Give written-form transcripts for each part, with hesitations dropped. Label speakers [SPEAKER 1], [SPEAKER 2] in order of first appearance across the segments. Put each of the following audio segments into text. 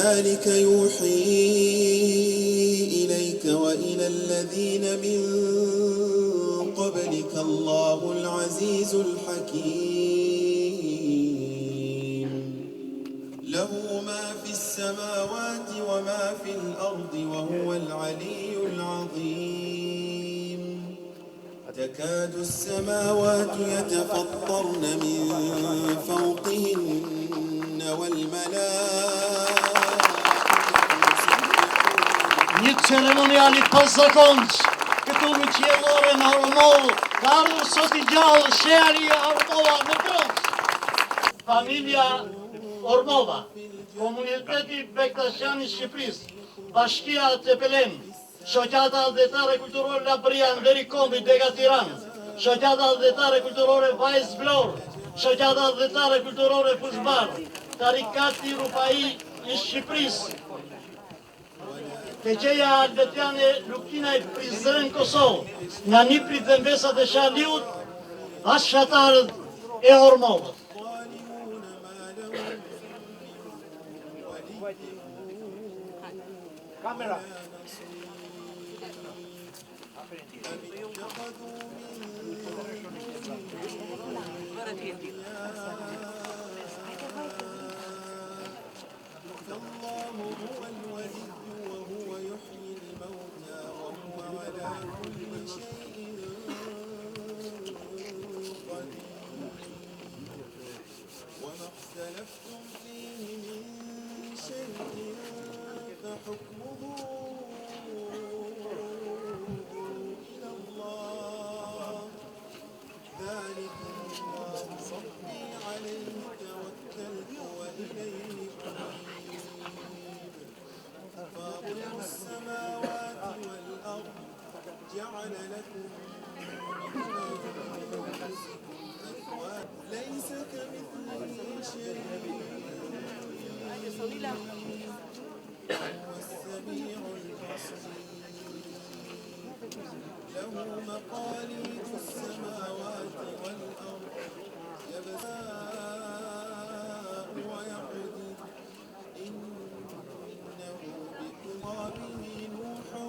[SPEAKER 1] كذلك يوحي إليك وإلى الذين من قبلك الله العزيز الحكيم له ما في السماوات وما في الأرض وهو العلي العظيم تكاد السماوات يتفطرن من فوقهن والملائكة
[SPEAKER 2] Një ceremoniali pozakonç, këtu në qiellore në Ormov, ka ardhur sot I gjallë shehri Ormova në Bronx. Familja Ormova, komuniteti Bektasjan I Shqipërisë, Bashkia Tepelen, Shoqata Adhetare Kulturore Labria Nderi Kondi Dega Tiranë, Shoqata Adhetare Kulturore Vajz Vlorë, Shoqata Adhetare Kulturore Fushbar, Tarikati Rupai I Shqipërisë, Teqeja Albetiane Lukina I Prizren Kosovë, nga Niprit dhe Mbesat e Shaliut, as shatarët e Ormovës.
[SPEAKER 3] Kamera.
[SPEAKER 1] جعل لكم ليس كمثله شيء وهو السميع البصير له مقاليد السماوات والأرض يبساء ويقدر إنه بكتابه نوحا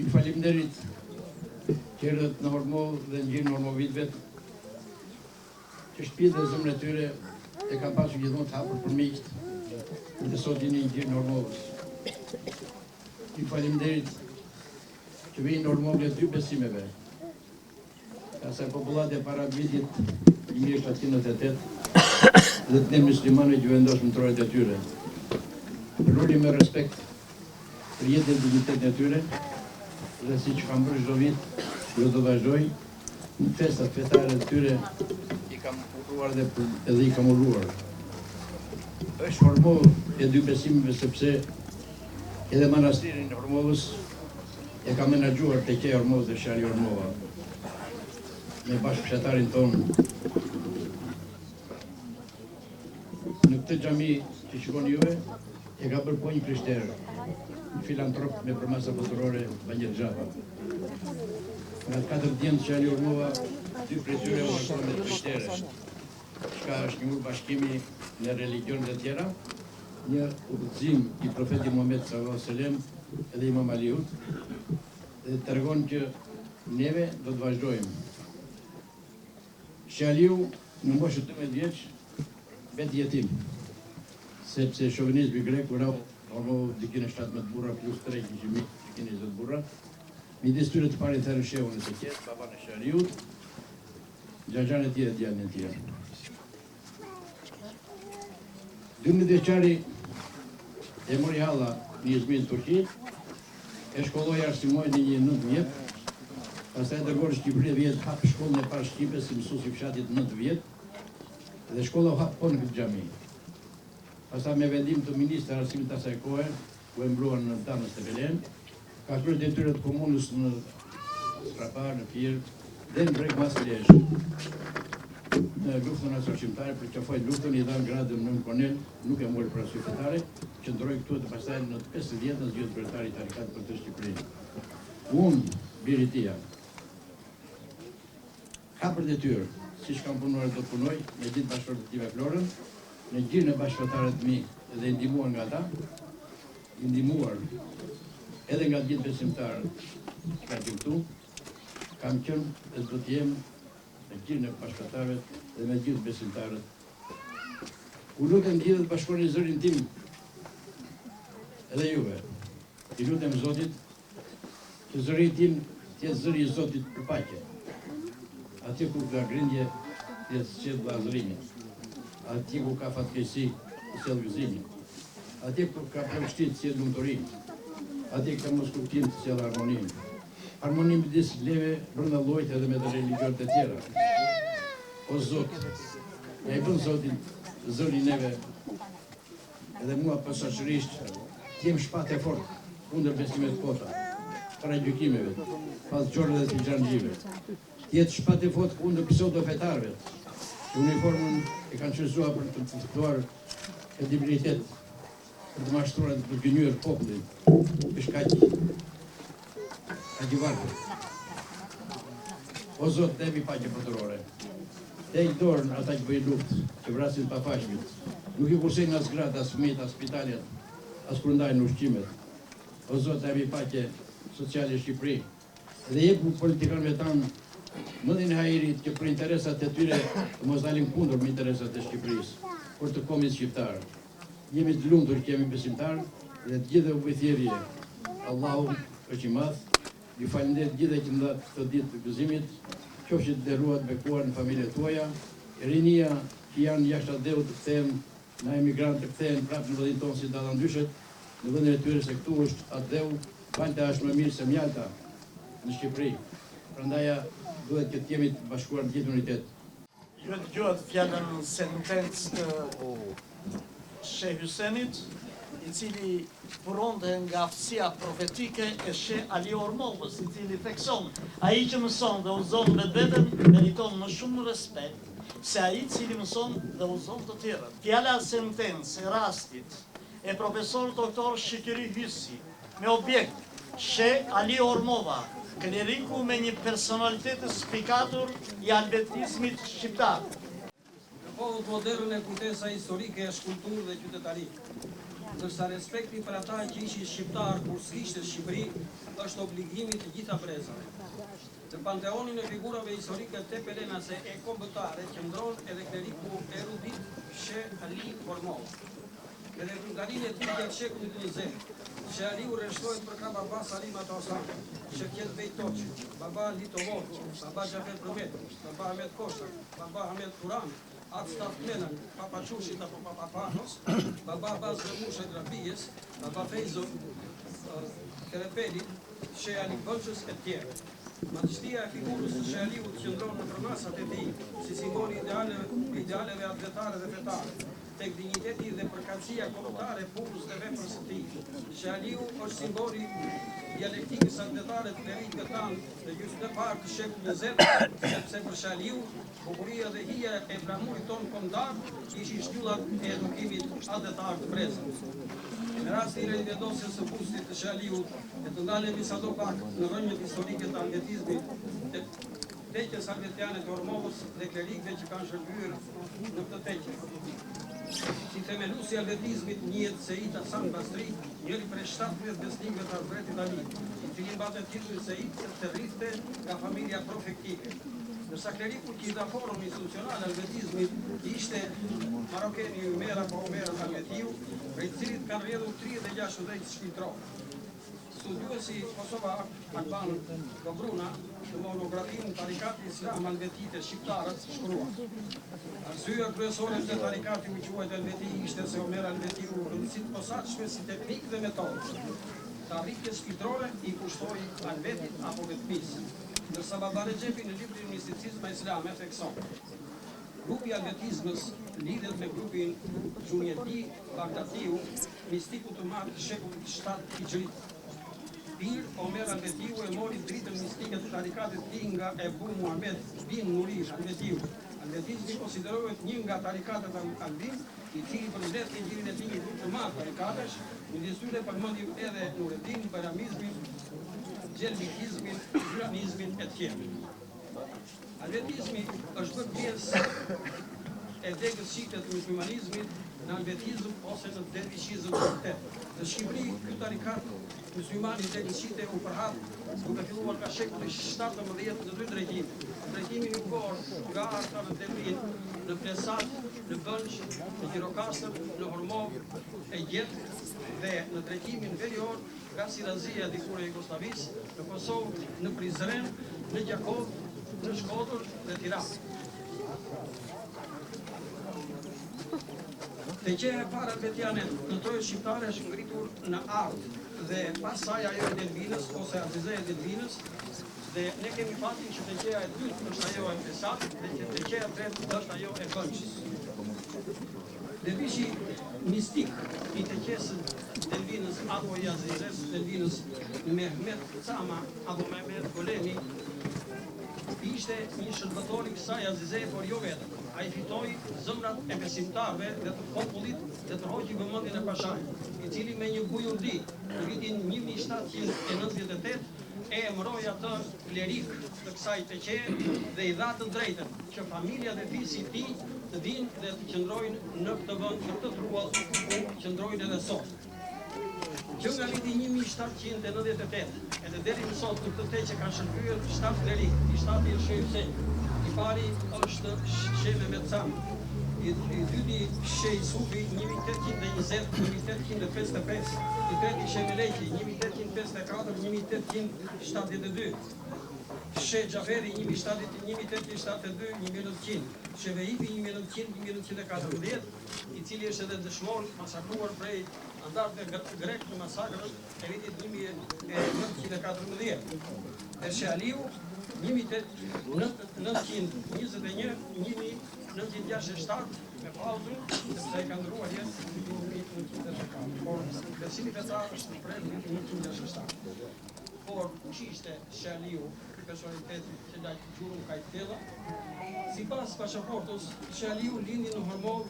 [SPEAKER 4] Ju faleminderit që erdhët në Ormov dhe ngjinë Ormovitëve, që shtëpitë dhe zemrat e tyre e kanë pasur gjithmonë të hapur për miqt, dhe sot jeni ngjinë Ormovës. Ju faleminderit që vijnë në Ormov me dy besimeve. Ka sa popullatja para vitit 1788 dhe të ne muslimanë që vendosën troret e tyre. Rruri me respekt për jetën dhe dignitetin e tyre, dhe si që kam bërë çdo vit, do të vazhdoj në festat fetare të tyre I kam urruar dhe edhe I kam urruar. Është Ormov e dy besimeve sepse edhe manastirin e Ormovës e ka menaxhuar Teqeja Ormovës dhe Shari Ormova me bashkëfshatarin tonë. Në këtë xhami që shikoni juve e ka bërë po një krishterë, filantrop me përmasa botërore Banjel Xhapa. Nga 4 djemtë Shari Ormova, 2 prej tyre u martuan me krishtere, çka është një bashkimi në religionet e tjera, një udhëzim I profetit Muhammed sallallahu alaihi wasallam edhe Imam Aliut, dhe tregon që neve do të vazhdojmë. Shaliu në moshë 12 vjeç bet jetim, sepse shovinizmi grek ura Ormov dikine 17 burra plus 3 që keni 20 burra. Midis tyre të parin thërën shehun e të tjetë, baba në Shariut, Gjaxhan e tjere, djallën e tjere. 12 vjeçari e mori halla një Izmir në Turqi, e shkolloj arsimoj në një 9 vjet, pastaj dërgoi në Shqipëri vjet hap shkollën e parë shqipe si mësues I fshatit 9 vjet, dhe shkolla u hap po në këtë xhami. Pastaj me vendim të ministrit të arsimit të asaj kohe, u e mbruan në Tanës të Belen, ka kryer detyrat e komunës në Strapar, në Fier dhe në Breg Mas Lezhë. në luftën asociimtare, për që fajt luftën i dhanë gradën nën Kornel, nuk e mori parasysh fetare, qëndroi këtu dhe pastaj në 50 në zgjedhjet kryetari i tarikatit për të Shqipërinë. Unë, biri tia, ka për detyrë, siç kam punuar do të punoj, me gjithë bashkëshortët time Florën, në gjirën e bashkëtarëve të mi dhe i ndihmuar nga ata, i ndihmuar edhe nga gjithë besimtarët që kanë këtu, kam qenë dhe do të jem në gjirën e bashkëtarëve dhe me gjithë besimtarët. U lutem gjithë të bashkoni zërin tim edhe juve. I lutem Zotit që zëri tim të jetë zëri i Zotit për paqe. Atje ku ka grindje të jetë sjell vllazërinje. Atje ku ka fatkeqësi të sjell gëzimje. Atje ku ka përshtit të sjell lumturinë. Atje ka moskuptim të sjell harmoninë. Harmoni midis leve brenda llojit edhe me të religionet e tjera. O Zot, ja i bën Zotit zëri neve edhe mua posaçërisht të jem shpatë e fortë kundër besimeve të kota, para gjykimeve, pas çorrave dhe xhanxhive. Të jetë shpatë e fortë kundër pseudo-fetarëve, që uniformën e kanë çuzuar për të fituar kredibilitet, për të mashtruar dhe për të gënjur popullin. Pishkaq Agivarë. O Zot, demi paqe botërore. Te i dorën ata që bëjnë luftë, që vrasin pa fashmit. Nuk i kursejnë as gratë, as fëmijët, as spitalet, as kur ndajnë ushqimet. O Zot, demi paqe sociale Shqipëri. Dhe jepu politikanëve tanë mëndin e hajirit që për interesat e tyre të mos dalin kundër me interesat e Shqipërisë, por të kombit shqiptar. Jemi të lumtur që jemi besimtar dhe të gjithë ubejthjerje. Allahu është i madh. Ju falenderoj gjithë që ndat këtë ditë të gëzimit, qofshin të nderuar bekuar në familjet tuaja, rinia që janë jashtë adheut të kthehen, na emigrantë të kthehen prapë në vendin tonë si dalla ndyshet, në vendin e tyre se këtu është adheu, Malta është më mirë se Mjalta në Shqipëri. Prandaj duhet që të jemi të bashkuar në gjithë unitet.
[SPEAKER 2] Ju e dëgjuat fjalën sentencë të Sheh Hysenit, i cili puronte nga aftësia profetike e Sheh Ali Ormovës, i cili thekson, ai që mëson dhe udhëzon vetveten meriton më shumë respekt se ai i cili mëson dhe udhëzon të tjerët. Fjala sentencë e rastit e profesor doktor Shikiri Hysi me objekt Sheh Ali Ormova, kleriku me një personalitet të spikatur i alvetizmit shqiptar.
[SPEAKER 3] Në kohët moderne kujtesa historike e shkulturë dhe qytetari, ndërsa respekti për ata që ishin shqiptar kur s'kishte Shqipëri është obligimi të gjitha brezave. Në panteonin e figurave historike tepelenase e kombëtare qëndron edhe kleriku erudit Sheh Ali Ormova. Edhe kryetarine e tij gjatë shekullit 20, Sheh Aliu rreshtohet për ka baba Salim Atasan, Shevket Bejtoqi, baba Litovov, baba Xhafer Promet, baba Ahmet Koshta, baba Ahmet Turan, Atstaf Menan, Papa Qushit apo Papa Panos, baba Baz Gëmushe Drapijes, baba Fejzo Kerepeli, Sheh Ali Bëlqës e tjerë. Madhështia e figurës së Sheh Aliut qëndron në pronasat e tij, si simboli idealeve atletare dhe fetare, tek digniteti dhe përkatësia kombëtare punës dhe veprës së tij. Sheh Aliu është simboli dialektikës atletare të kleritëve tanë të gjysmëparë të shekullit 20, sepse për Sheh Aliu bukuria dhe hija e flamurit tonë kombëtar ishin shtyllat e edukimit atletar të brezës. Në rastin e vendosjes së bustit të Sheh Aliut, e të ndalemi sado pak në rrënjët historike të alvetizmit, teqes alvetiane të Ormovës dhe klerikëve që kanë shërbyer në këtë teqe. Si themelusi i alvetizmit njihet Sejid Hasan Basri, njëri prej 17 besnikëve të Hazretit Ali, i cili mbante titullin Sejid të rriste nga familja profektike. Ndërsa kleriku që i dha forum institucional alvetizmit ishte marokeni Umer apo Omer Alvetiu, prej cilit kanë rrjedhur 36 udhëheqës shpirtëror. Studiuesi Kosova Alban Dobruna në monografinë Tarikati Islam Alvetite Shqiptarët shkruan: arsyeja kryesore të tarikati u quajt Alveti ishte se Omer Alvetiu rëndësi të posaçme si teknik dhe metodë. Të arritjes shpirtërore i kushtoi Alvetit apo vetmisë. Ndërsa baba Rexhepi në librin Misticizma Islame thekson: grupi alvetizmës lidhet me grupin Xhunieti Bagdatiu, mistiku të madh të shekullit 7 Hijrit. Bir Omer Alvetiu e mori dritën mistike të tarikatit ti nga Ebu Muhamed bin Nuri Alvetiu. Vetizmi konsiderohet një nga tarikatet albin, i cili përmbledh ligjimin e tij të madh tarikatesh, midis tyre përmendim edhe Nureddin, Bayramizmin, Gjelbikizmin, Gjuranizmin e tjerë. Alvetizmi është bërë pjesë e degës shite të muslimanizmit në alvetizm ose në dervishizm të Shqipëri. Ky tarikat muslimani degës shite u përhap duke filluar nga shekulli 17 në dy drejtime. Drejtimi i kohë nga Arka në Devrin, në Plesat, në Bënç, në Gjirokastër, në Hormov, e Gjet dhe në drejtimin verior nga Sirazia dikur e Jugosllavisë, në Kosovë, në Prizren, në Gjakov, në Shkodër dhe Tiranë. Teqeja e parë albetiane në trojë shqiptare është ngritur në Ardë dhe pas saj ajo e Delvinës ose Ardize e Delvinës, dhe ne kemi fatin që teqeja e dytë është ajo e Plesat dhe që teqeja e tretë është ajo e Bënçës. Dervishi mistik i teqesë Delvinës apo i Azizes Delvinës Mehmet Cama apo Mehmet Golemi ishte një shërbëtor i kësaj Azize, por jo vetëm. Ai fitoi zëmrat e besimtarëve dhe të popullit dhe të hoqi vëmendjen e Pashajit, i cili me një bujurdi në vitin 1798 e emëroi atë klerik të kësaj teqeje dhe i dha të drejtën që familja dhe fisi i tij të vinë dhe të qëndrojnë në këtë vend, në këtë truall ku qëndrojnë edhe sot. Që nga viti 1798 edhe deri më sot në këtë teqe kanë shërbyer 7 klerik, i 7 është Sheh Hussein, i pari është Sheh Mehmet Cam, i dyti Sheh Sufi 1820, 1855, i treti Sheh Meleki 1854, 1872, Sheh Xhaferi 1872, 1900, Sheh Veifi 1900-1914, i cili është edhe dëshmor masakruar prej antarëve grek në masakrën e vitit 1914. E Sheh Aliu 1921-1967 me pauzën sepse e ka ndruar jetë në 1924, por besimi fetar është prej 1967. Por që ishte Sheh Aliu, personaliteti që lajtë gjurën kajtela, sipas pasaportës, Sheh Aliu lindi në Hormov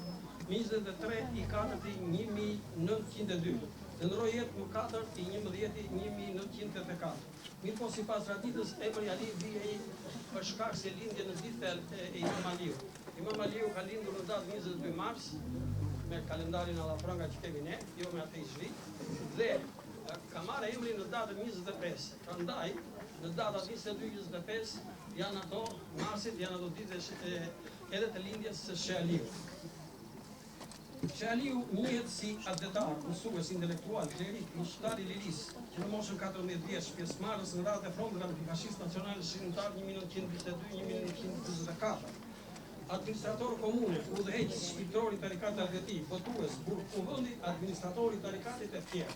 [SPEAKER 3] 23/4/1902, dhe ndroi jetë më 4/11/1984. Mirë po sipas traditës emri Ali vijej për shkak se lindje në ditën e Imam Aliu. Imam Aliu ka lindur në datë 22 mars me kalendarin allafranga që kemi ne, jo me atë hijri, dhe ka marrë emrin në datën 25. Prandaj në data 22-25 janë ato marsit, janë ato ditë edhe të lindjes së Sheh Aliu. Sheh Aliu njihet si atletar, mësues intelektual, klerik, ushtar i lirisë, që në moshën 14 vjeç pjesëmarrës në radhë e frontave antifashiste nacionale shqiptar 1922-1924. Administrator komune, udhëheqës shpirtëror i tarikatit Alveti, votues, burgkuvendi, administrator i tarikatit e tjerë.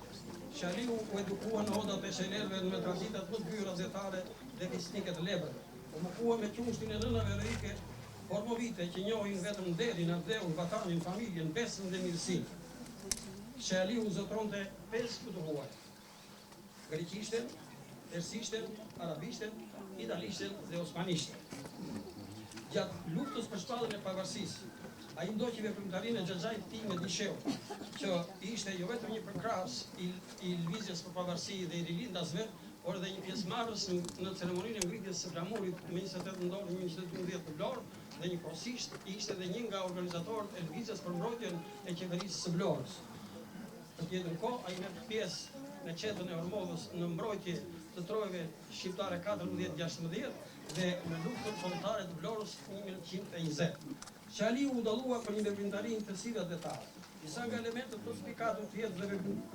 [SPEAKER 3] Sheh Aliu u edukua në odat e shenerëve me traditat më të byra zetare dhe fisnike të lebrave. U mëkua me qushtin e nënave heroike, formovite që njohin vetëm nderin, ardheun, vatanin, familjen, besën dhe mirësinë. Sheh Aliu zotronte 5 futuruaj: greqishten, persishten, arabishten, italishten dhe osmanishten. Gjatë luftës për shpalljen e pavarësisë, ai ndoqi veprimtarinë e xhaxhait të tij me Disheu, që ishte jo vetëm një përkrahas i lëvizjes për pavarësi dhe i rilindasve, por edhe një pjesëmarrës në ceremoninë e ngritjes së flamurit më 28 nëntor 1912 në Vlorë, dhe njëkohësisht ishte edhe një nga organizatorët e lëvizjes për mbrojtjen e qeverisë së Vlorës. Në tjetër kohë, ai merr pjesë në qendrën e Hormovës në mbrojtje të trojëve shqiptare 14-16 dhe në luftën kombëtare të Vlorës 1920. Sheh Aliu u dallua për një veprimtari intensive atletare. Disa nga elementet më të spikatur të jetës dhe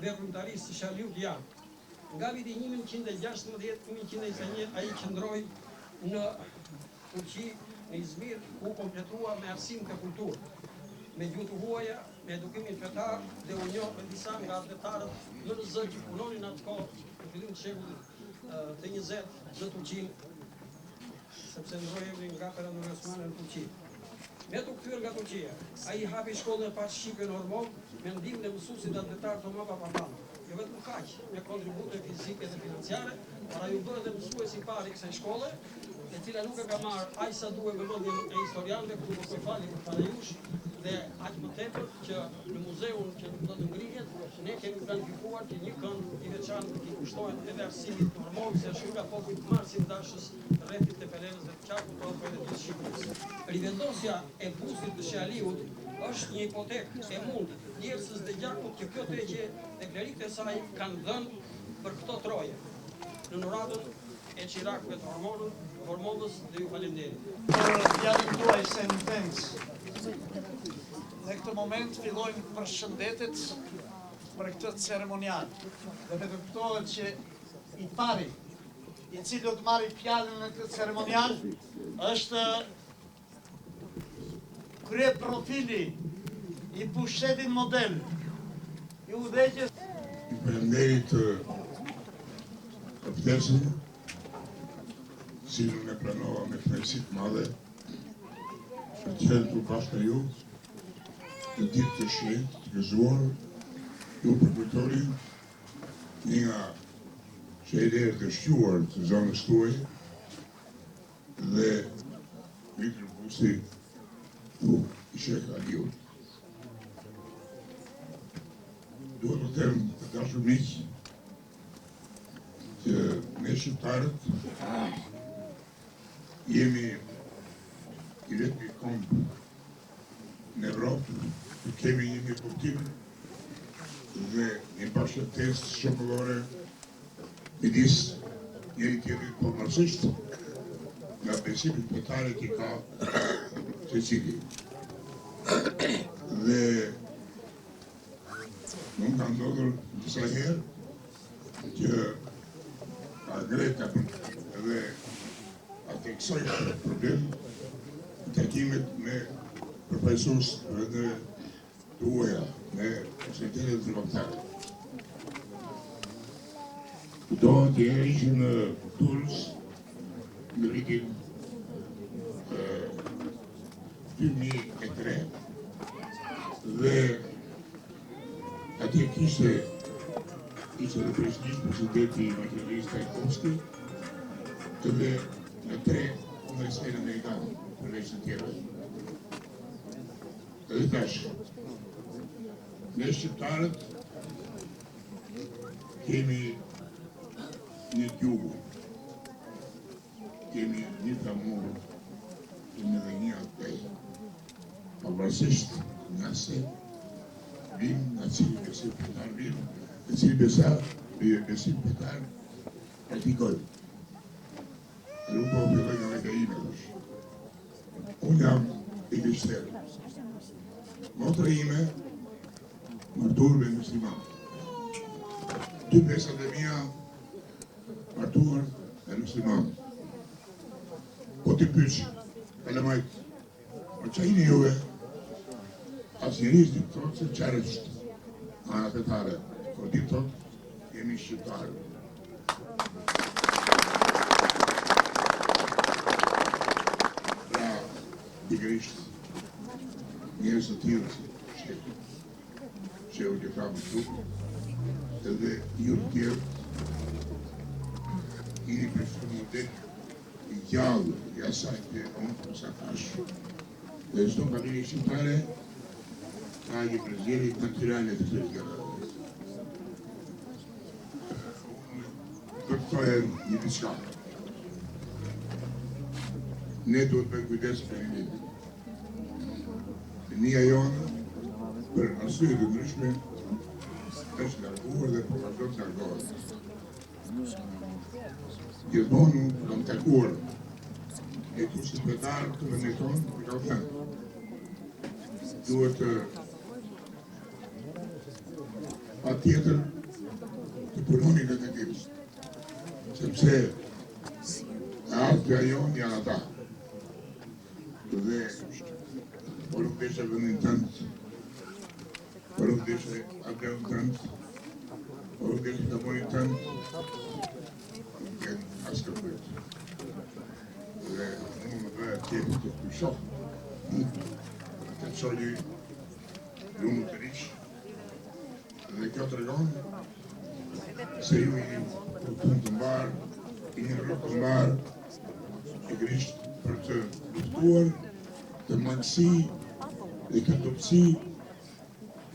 [SPEAKER 3] veprimtarisë së Sheh Aliut janë: nga viti 1916-1921 ai qëndroi në Turqi, në Izmir, ku kompletua me arsim të kulturë, me gjuhë të huaja, me edukimin fetar dhe u njoh me disa nga atletarët më të zë që punonin atë kohë në fillim të shekullit të 20 në Turqi, sepse ndroi emrin nga Perandori Osmani në Turqi. Me të kthyer nga Turqia, ai hapi shkollën e parë shqipe në Hormov me ndihmën e mësuesit atletar Toma Papapan. Jo vetëm kaq, me kontribute fizike dhe financiare, por ai u bë edhe mësues i parë i kësaj shkolle e cila nuk e ka marrë aq sa duhet vëmendjen e historianëve, ku do të fali për para jush, dhe aq më tepër që në muzeun që do të ngrihet, ne kemi planifikuar që një kënd i veçantë i kushtohet edhe arsimit normal, se është nga popujt marsin dashës rrethit të Pelenës dhe të Qakut, po edhe të Shqipërisë. Rivendosja e bustit të Shealiut është një hipotekë e mundit njerëzës dhe gjakut që kjo tregje dhe klerikët e saj kanë dhënë për këto troje në nuratën e qirakëve të hormonës dhe ju falenderit.
[SPEAKER 2] Fjalën tuaj sentencë. Në këtë moment fillojmë përshëndetet për këtë ceremonial. Dhe me të kuptohet që i pari, i cili do të marrë fjalën në këtë ceremonial, është krye profili i pushtetit model, i udhëheqjes.
[SPEAKER 5] I falenderit kapitesin, cilën e pranova me kënaqësi të madhe për të qenë këtu bashkë me ju, të ditë të shenjtë, të gëzuar, ju përkujtoni një nga shehliret e shquar të zonës tuaj dhe Viktor Busi tu i Sheh Aliut. Duhet të them të dashur miq që ne shqiptarët jemi i vetmi komb në Evropë që kemi një kuptim dhe një bashkëtesë shoqërore midis njëri tjetrit, po marrësisht nga besimit fetare që ka secili. Dhe nuk ka ndodhur disa herë që Greta edhe atë kësaj problem takimet me përfaqësues edhe tuaja me sekretariat zyrtar. Do të ishin në Durrës në vitin 2003 dhe atje kishte dhe presidenti Makedonijës Trajkovski dhe në 3 universitet amerikanë përveç të tjera. Dhe tash, ne shqiptarët kemi një gjuhë, kemi një flamur, kemi edhe një atej, pavarësisht nga se vim, nga cili besim fetar vim, e cili besim fetar praktikojnë. Dhe unë po filloj nga vetë ime tash. Unë jam i Krishterë. Motra ime martuar me musliman. 2 pesat e mia martuar me musliman. Po t'i pyç, kalamajt, po qa jini juve? Asnjëris t'i thotë se qarë është ana fetare, po t'i thotë jemi shqiptarë. Pra, pikërisht, njerëz të tillë si Shehu që ka më këtu, edhe ju të tjerë, jeni për shumë model i gjallë i asaj që unë përsa tash. Dhe çdo familje shqiptare ka një prezjeri natyrale të kësaj gjallë. Do të thonë një diçka. Ne duhet me kujdes për një ditë. Fëmia jonë, për arsye të ndryshme, është larguar dhe po vazhdon të largohet. Gjithmonë kam takuar jetuesit fetar të vendit tonë, për ka thënë. Duhet patjetër të punoni në takim, sepse ardhja jonë janë ata. Dhe por nuk deshe vendin tënd, por nuk deshe atleun tënd, por nuk deshe tamonin tënd, nuk jenë asë kërpët. Dhe unë më doja tjetë të të shoh, të qoli lumë të rish, dhe kjo të regon se ju i një punë të mbarë, i një rrë të mbarë, pikërisht për të luftuar të mangësi dhe këndopsi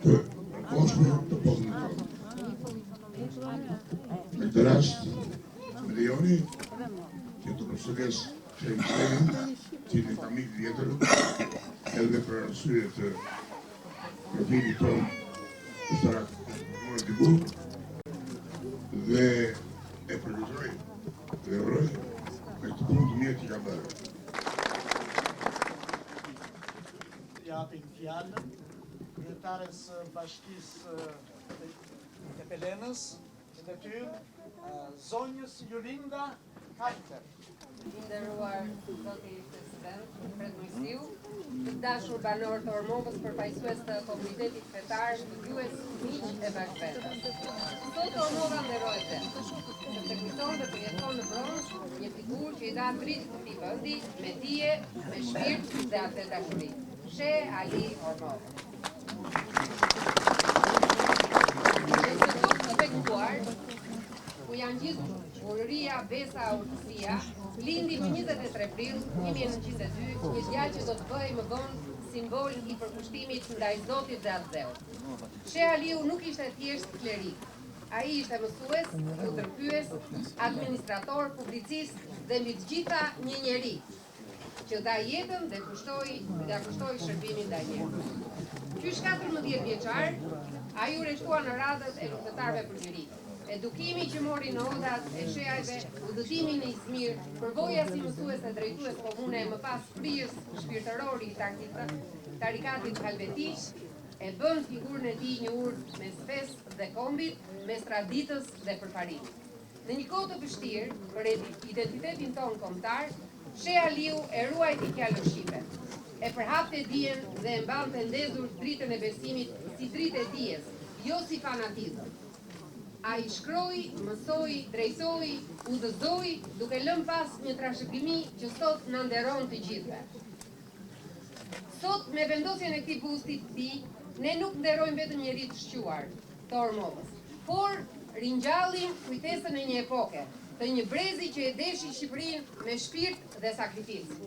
[SPEAKER 5] të përkohshme të popullit tonë. Në këtë rast, më lejoni që të përsëris Shehin, cilin kam ik vjetër, edhe për arsye të profilit tonë ushtarak në digur, dhe e përgjithëroj dhe uroj me këtë punë të mirë që ka bërë.
[SPEAKER 2] Japim fjallën kryetares bashkisë të Pelenës, në detyrë zonjës Julinda Kajter.
[SPEAKER 6] Nderuar zoti president, predmësiu, të dashur banor të Ormovës, përfaqësues të komunitetit fetar, studiues, miq e bashkëpunëtor. Sot Ormova nderohet vetë, sepse kujton dhe përjeton në bronz një figurë që i dha dritë këtij vendi me dije, me shpirt dhe atë dashuri. She Ali Ormova. Në tokë të bekuar, ku janë gjithë urëria, besa, urtësia, lindi më 23 prill 1902, një djalë që do të bëhej më vonë simbol i përkushtimit ndaj Zotit dhe atë Zeut. She Aliu nuk ishte thjesht klerik. Ai ishte mësues, udhërpyes, administrator, publicist dhe mbi të gjitha një njeri që dha jetën dhe kushtoi shërbimin ndaj njerëzve. Qysh 14 vjeçar, ai u rreshtua në radhët e luftëtarëve për liri. Edukimi që mori në odrat e shehajve, udhëtimi në Izmir, përvoja si mësues e drejtues komune, më pas prijës shpirtëror i tarikatit Halveti, e bën figurën e tij një urdh mes fesë dhe kombit, mes traditës dhe përparimit. Në një kohë të vështirë për identitetin tonë kombëtar, She Aliu e ruajti fjalën shqipe. E përhapte dijen dhe e mbante ndezur dritën e besimit si dritë e dijes, jo si fanatizëm. A i shkroi, mësoi, drejtoi, udhëzoi, duke lënë pas një trashëgimi që sot na nderon të gjithëve. Sot, me vendosjen e këtij busti të tij, ne nuk nderojmë vetëm njerëz të shquar të Ormovës, por ringjallim kujtesën e një epoke, të një brezi që e deshi Shqipërinë me shpirt dhe sakrificë.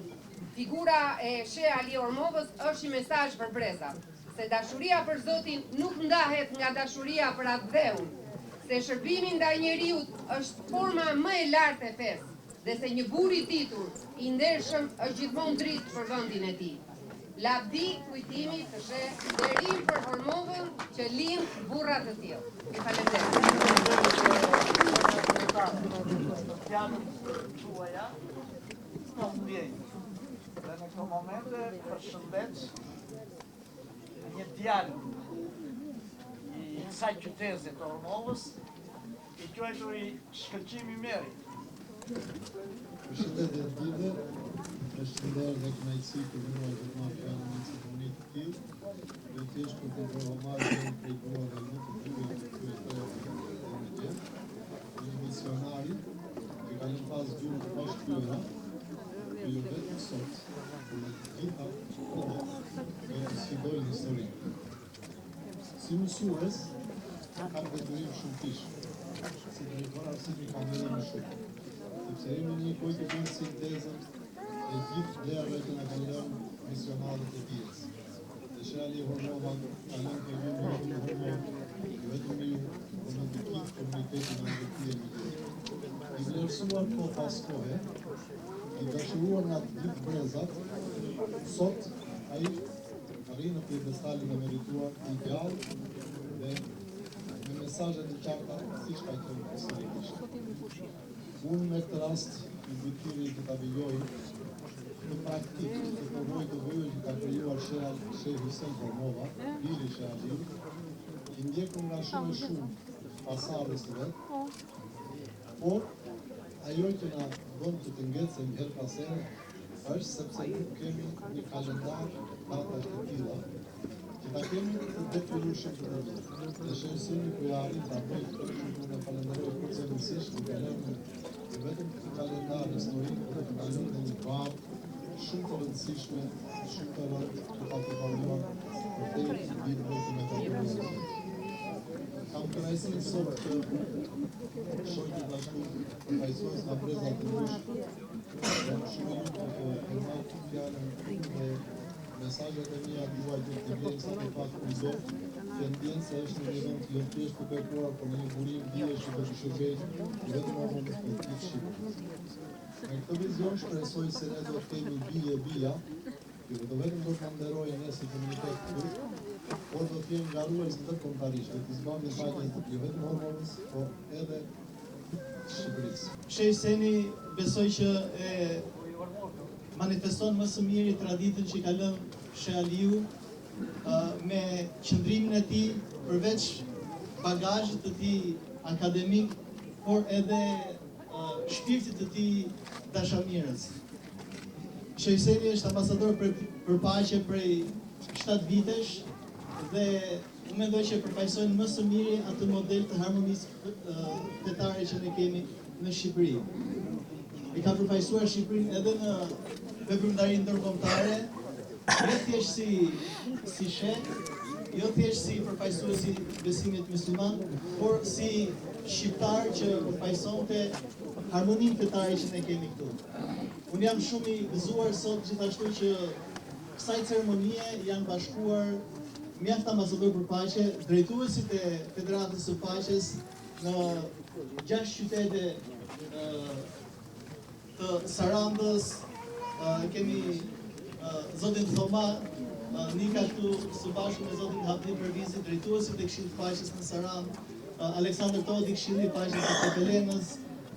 [SPEAKER 6] Figura e She Ali Ormovës është një mesazh për brezat, se dashuria për Zotin nuk ndahet nga dashuria për atë dheun, se shërbimi ndaj njeriut është forma më e lartë e fesë, dhe se një burr i ditur, i ndershëm, është gjithmonë dritë për vendin e tij. Lavdi kujtimi të She, nderim për Ormovën që lind burra të tillë. Ju falenderoj.
[SPEAKER 2] Fjallën tuaja, në ndjenjë. Dhe në këto momente përshëndet një djalë i kësaj qyteze të Ormovës, i quajtur i Shkëlqimi Meri.
[SPEAKER 7] Përshëndetje të gjithë, përshëndetje dhe kënaqësi të vënuar të marrë fjalën në ceremonin të tillë, dhe të jesh për të provomarrë prej gruave më të bukur të kryetare një misionari që ka lënë pas gjurmë të pashtyera, që ju vetëm sot, në të gjitha që sfidojnë historinë. Si mësues, kam detyrim shumë kishë, si drejtor arsimi kam edhe më shumë. Sepse jemi një kohë të bëjmë sintezën e gjithë vlerave që na kanë lënë misionarët e dijes. Dhe She Ali Ormova ka lënë të vijë me një Ormovë, vetëm ju për në ndikit komunitetin në ndërtije në gjithë. I vlerësuar kohë pas kohe, i dashuruar nga të gjithë brezat, sot ai arrin në pjedestalin e merituar të ideal dhe me mesazhe të qarta siç ka qenë historikisht. Unë me këtë rast i mbikëri që ta vijoj në praktikë të përvoj të vojë që ka krijuar She Hussein Ormova, biri She Aliu, i ndjekur nga shumë pasardhës të vetë, por ajo që na bën të ngecem her pas here është sepse nuk kemi një kalendar datash të tilla që ta kemi të detyrueshëm për të. Dhe She Hussein ku ja arrit ta bëjë këtë në falenderoj përcjellësisht duke lënë vetëm këtë kalendar historik dhe të kalon në një barë shumë të rëndësishme, shumë të rëndë që ka të kaluar për te i vitë vetë me të përëndësit. Kam kënaqësinë sot të shoqit bashku përfaqësues nga breza të ngushtë. Jam shumë i lumtur të marr fjalën dhe mesazhet e mia duaj të vlerësoj sa të pak kujdo, që ndjen se është një vend jo thjesht të bekuar, por në një burim dihesh që të shërbejë vetëm në perspektivë shqiptare. Në këtë vizion shpresoj se ne do të kemi bija, që do vetëm do të nderojë ne si komunitet këtu, por do të jemi ngarues ndërkombëtarisht, do të zbavim faqen jo vetëm Hormovës, por edhe Shqipërisë.
[SPEAKER 2] Sheikh Hyseni besoj që e manifeston më së miri traditën që ka lënë Sheikh Aliu me qëndrimin e tij përveç bagazhit të tij akademik, por edhe shpirtit të tij dashamirës. Sheikh Hyseni është ambasador për paqe prej 7 vitesh dhe unë mendoj që përfaqësojnë më së miri atë model të harmonisë fetare që ne kemi në Shqipëri. I ka përfaqësuar Shqipërinë edhe në veprimtarinë ndërkombëtare, jo thjesht si sheh, jo thjesht si përfaqësues i besimit musliman, por si shqiptar që përfaqësonte harmoninë fetare që ne kemi këtu. Unë jam shumë i gëzuar sot gjithashtu që kësaj ceremonie janë bashkuar mjaft ambasador për paqe, drejtuesit e Federatës së Paqes në 6 qytete të Sarandës, kemi zotin Thoma, Nika këtu së bashku me zotin Habib Pervizi, drejtuesit e Këshillit të Paqes në Sarandë, Aleksandër Todi, Këshilli i Paqes të Pepelenës,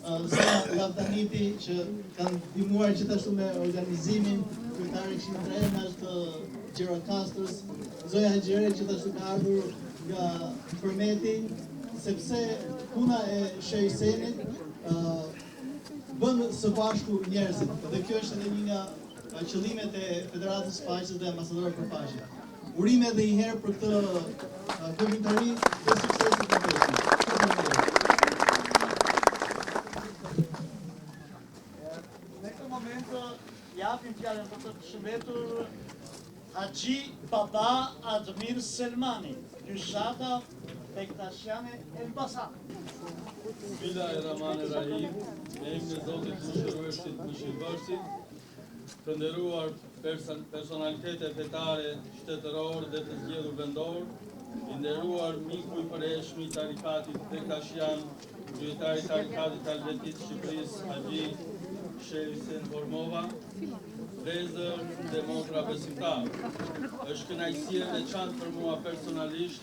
[SPEAKER 2] Zoja Lavdaniti që kanë ndihmuar gjithashtu me organizimin, kryetari i Këshillit të Renës të Gjirokastrës, Zoja Haxhere gjithashtu ka ardhur nga Përmeti, sepse puna e Sheikh Hysenit bën së bashku njerëzit. Dhe kjo është edhe një nga qëllimet e Federatës së Paqes dhe ambasadorëve për paqe. Urime edhe një herë për këtë veprimtari dhe suksesit të tij. Në këtë moment japim fjalën për të shëmbetur Haxhi Baba Admir Selmani, Kyshata Bektashiane Elbasan.
[SPEAKER 8] Bismillahirrahmanirrahim. Në emrin e Zotit Mëshirueshit Mëshirëbërësit, të nderuar personalitete fetare, shtetëror dhe të zgjedhur vendor, i nderuar miku i përhershëm i tarikatit Bektashian, kryetari i tarikatit Helvetit të Shqipërisë, Haxhi Sheikh Hysen Hormova, vëllezër dhe motra besimtar. Është kënaqësi e veçantë për mua personalisht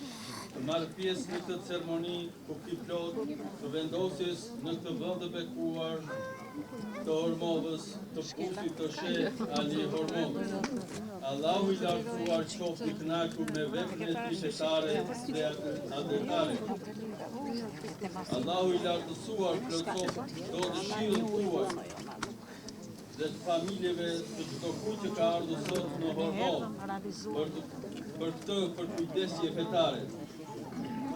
[SPEAKER 8] të marr pjesë në këtë ceremoni kuptiplot të vendosjes në këtë vend të bekuar të Hormovës, të pushtit të Sheikh Ali Hormovës. Allahu i lartësuar qoftë i kënaqur me veprën e tij fetare dhe adetare. Allahu i lartësuar plotësoft çdo dëshirën tuaj dhe të familjeve të çdo kujt që ka ardhur sot në Hormovë për këtë kujdesje fetare.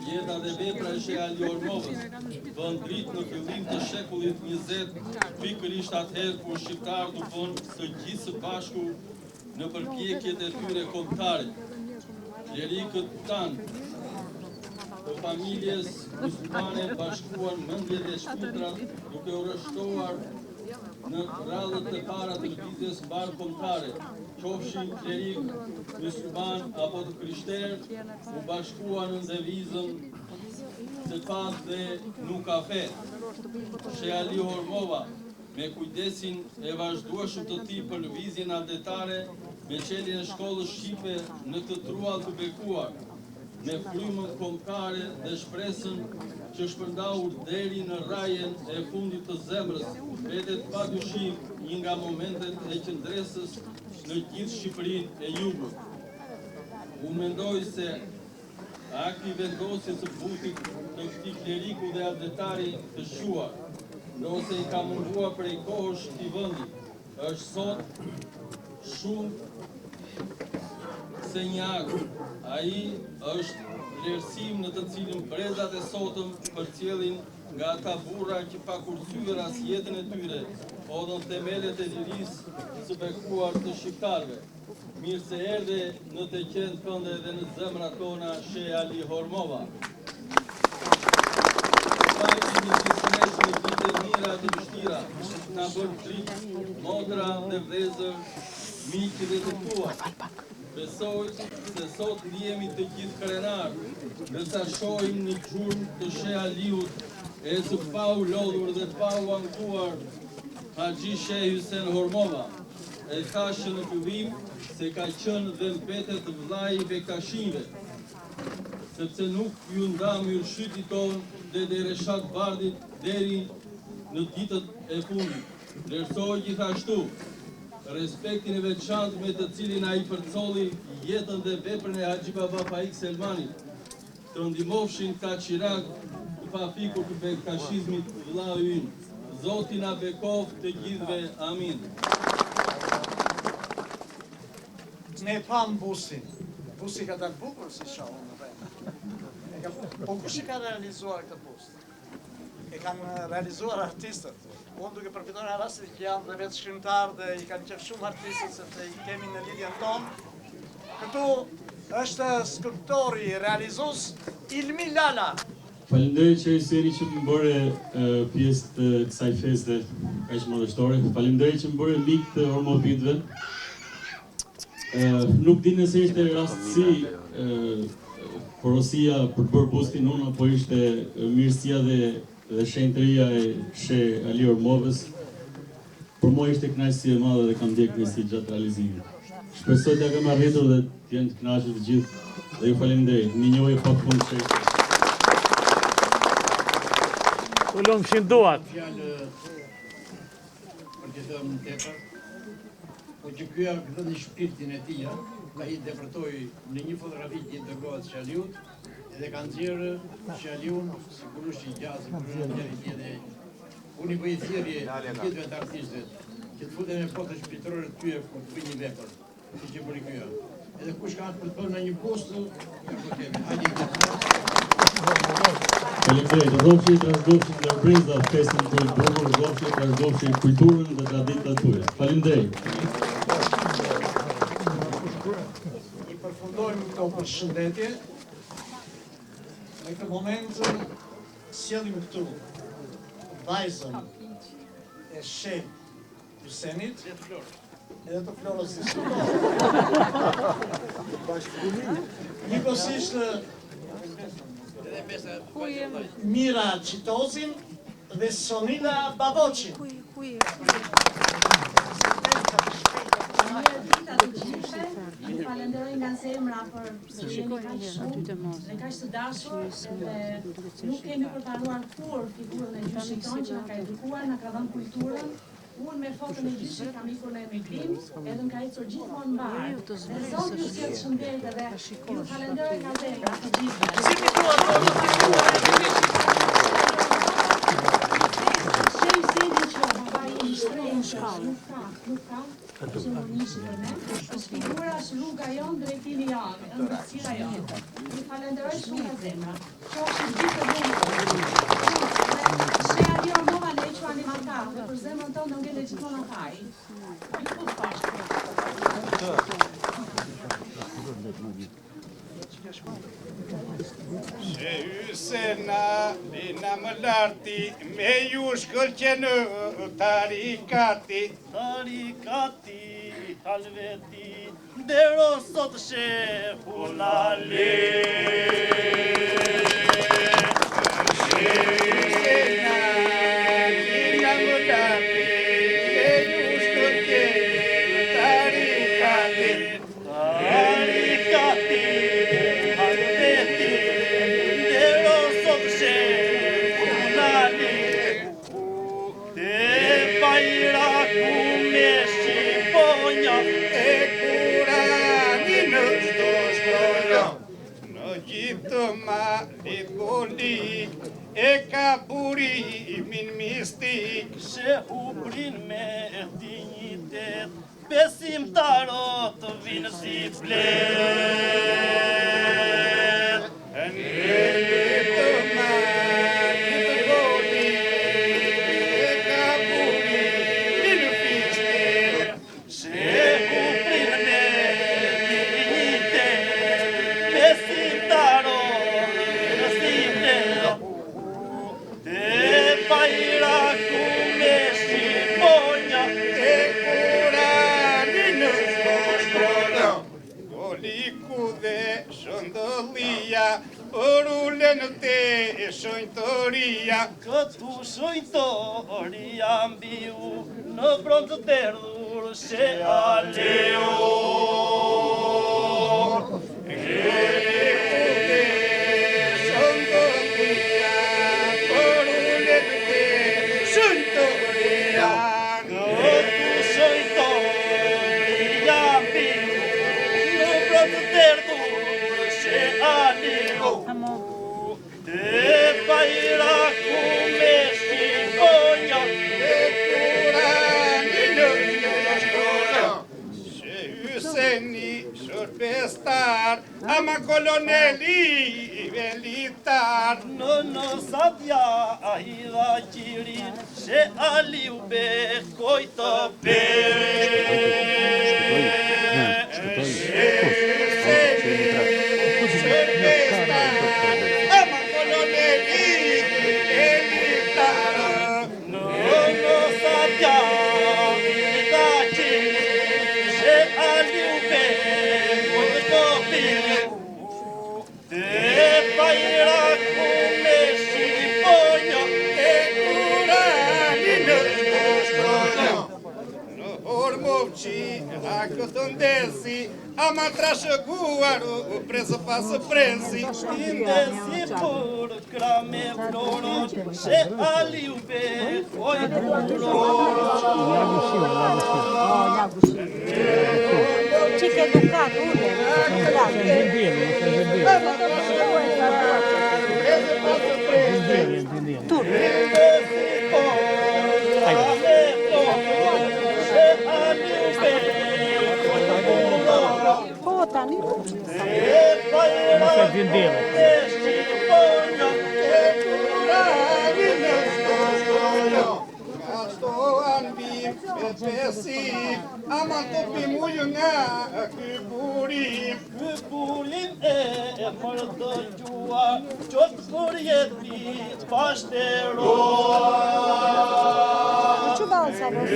[SPEAKER 8] Jeta dhe vepra e Sheikh Ali Hormovës vën dritë në fillim të shekullit 20, pikërisht atëherë kur shqiptarët u bën së gjithë së bashku në përpjekjet e tyre kombëtare. Klerikët tanë të familjes muslimane bashkuan mendjet e shpirtrat duke u rreshtuar në radhët e para të lëvizjes mbar kombëtare, qofshin klerik, musliman apo të krishterë, u bashkuan në devizën se pas dhe nuk ka fe. Sheikh Ali Hormova, me kujdesin e vazhdueshëm të tij për lëvizjen adetare, me çeljen e shkollës shqipe në këtë truall të bekuar, me frymën kombëtare dhe shpresën që shpërndau deri në rajen e fundit të zemrës, vetet padyshim një nga momentet e qëndresës në gjithë Shqipërinë e Jugut. Unë mendoj se akti vendosjes së butit të këtij kleriku dhe adetari të shuar, ndose i ka munduar prej kohësh këtij vendi, është sot shumë se një akt. Ai është vlerësim në të cilin brezat e sotëm përcjellin nga ata burra që pa kursyer as jetën e tyre, odhën themelet e lirisë së bekuar të shqiptarëve. Mirë se erdhe në të qenë kënde dhe në zemrat tona Sheikh Ali Hormova. një kismet me dite mira të vështira, na bërë trik, motra dhe vlezër, miqë dhe të tuaj. Besoj se sot jemi të gjithë krenar, ndërsa shohim një gjurmë të Sheh Aliut, e së pa u lodhur dhe pa u ankuar Haxhi Sheh Hysén Hormova, e thashë në fillim se ka qenë dhe mbetet vllai i Bektashive, sepse nuk ju nda myrshyti tonë dhe Reshat Bardit deri në ditët e fundit. Vlerësoj gjithashtu respektin e veçantë me të cilin ai përcolli jetën dhe veprën e Haxhi Baba Faik Selmanit, të ndihmofshin ka qirak të pafikur të bektashizmit vllau ynë. Zoti na bekoft të gjithëve, amin.
[SPEAKER 2] Ne pam busin. Busi ka dalë bukur si shoh në vend. Po kush i ka realizuar këtë bus? E kanë realizuar artistët. Unë duke përfituar nga rasti që janë dhe vetë shkrimtarë dhe i kanë qef shumë artistët sepse i kemi në lidhjen tonë. Këtu është skulptori realizues Ilmi Lala.
[SPEAKER 9] Faleminderit që Seri që më bëre pjesë të kësaj feste kaq madhështore. Faleminderit që më bëre mik të Hormovitëve. Nuk di nëse ishte rastësi porosia për të bërë bustin unë, apo ishte mirësia dhe shenjtëria e Sheh Ali Hormovës. Për mua ishte kënaqësi e madhe dhe kam ndjek kënaqësi gjatë realizimit. Shpresoj t'ja kem arritur dhe t'jenë të kënaqur të gjithë dhe ju faleminderit. Një njohje pafund Sheh.
[SPEAKER 10] Ullon fshin duat.
[SPEAKER 4] Fjalë për që thëmë në tepër, po që kjo këtë një shpirtin e tia, ka i interpretoj në një fotografi që integrohet Sheh Aliut, edhe ka nxjerrë Sheh Aliun, sigurisht i gjatë, sigurisht njëri tjetër. Unë i bëj thirrje gjithëve të artistëve, që të futen me foto shpirtërore të tyre kur të bëjnë një vepër, siç e bëri kjo. Edhe kush ka për të bërë në një postë, ja ku kemi.
[SPEAKER 9] Faleminderit, rrofshi trasdofshi nga brenda festën të bukur, rrofshi trasdofshi kulturën dhe traditat tuaja. Faleminderit.
[SPEAKER 2] I përfundojmë këto përshëndetje. Në këtë moment sjellim këtu vajzën e Sheh Hysenit, edhe të Florës së njëkohësisht Mira Qitozin dhe Sonila Baboqin.
[SPEAKER 11] Ju falenderoj nga zemra për se jeni kaq shumë dhe kaq të dashur dhe nuk kemi për të haruar kur figurën e gjyshit tonë që na ka edukuar, na ka dhënë kulturën. Unë me fotën e gjyshit kam ikur në emigrim, edhe m'ka ecur gjithmonë mbar. Dhe Zoti ju sjell shëndet edhe ju falenderoj nga zemra të gjithëve. Nuk ka, që më njëshë për me, është figura është rruga jonë drejtimi janë, ëndërësira jonë. Ju falenderoj shumë nga zemra. Qofshi gjithë të dhumë. Sheh Ali Hormova në equ animatar, dhe për zemrën tonë në ngele gjithmonë akaj. Ju këtë pashtë.
[SPEAKER 12] Sheh Hysena, bina më larti, me ju shkëlqenë tarikati.
[SPEAKER 10] Tarikati, halveti, dero sot shehu lale.
[SPEAKER 12] Sheh Hysena, bina më larti, me ju shkëlqenë tarikati.
[SPEAKER 10] Tarikati,
[SPEAKER 12] e ka burimin mistik,
[SPEAKER 10] shehu brin me dignitet, besimtarot të vinë si flet.
[SPEAKER 12] Në të marit të boli, e ka burimin mistik,
[SPEAKER 10] shehu brin me dignitet, besimtarot të vinë si flet.
[SPEAKER 12] shënjtoria.
[SPEAKER 10] Këtu shënjtoria mbi u në bronzë të erdhur she aleo.
[SPEAKER 12] Ama koloneli militar
[SPEAKER 10] në satja a i dha qirin she aliu be kojtë be
[SPEAKER 12] ama koloneli militar
[SPEAKER 10] në satja i dha qirin she aliu be kojtë be
[SPEAKER 12] a këtë ndesi, ama trashëguar u presë pasë presi.
[SPEAKER 10] Ndesi për krame florën, she aliu be kojtë
[SPEAKER 13] Çik educat, unde? Tani.
[SPEAKER 10] Masa vendela.
[SPEAKER 12] Ama topi mujë nga ky burim.
[SPEAKER 10] Ky burim e mërë të gjua, qëtë për jeti pashtero.
[SPEAKER 13] Që balë sa vërë?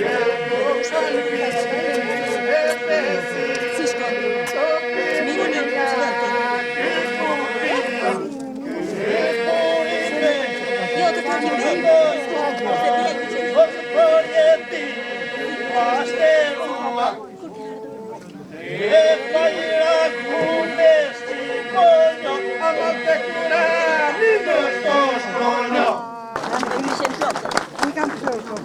[SPEAKER 13] Si shkotë? Minunin të zvete. Jo, të përgjim me.
[SPEAKER 10] Qëtë për jeti pashtero. E pajra kune shqipënjo,
[SPEAKER 12] ama të kurani në shkoshtonjo.
[SPEAKER 13] Unë kam flokë.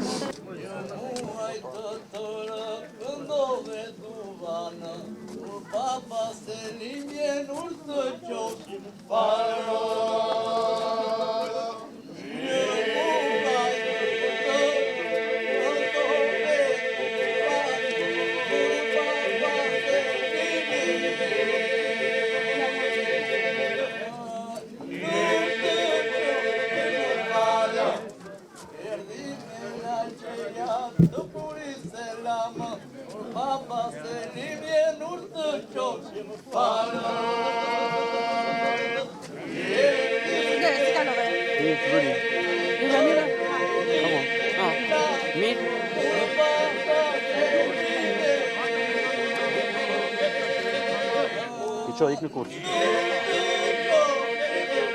[SPEAKER 10] Papa Selimje nur të qoshim faro. Papa Selimje nur të qoshim faro.
[SPEAKER 14] I co, ik në kurs?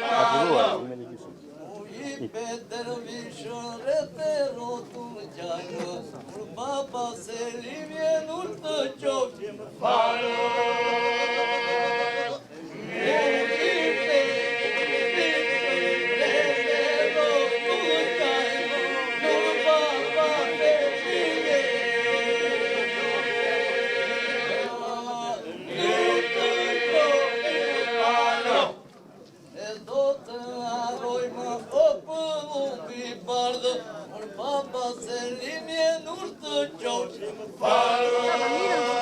[SPEAKER 14] A të duar, i me një kisëm.
[SPEAKER 10] Papa Selimje nur të qoshim faro. Papa Selimje nur të qoshim faro.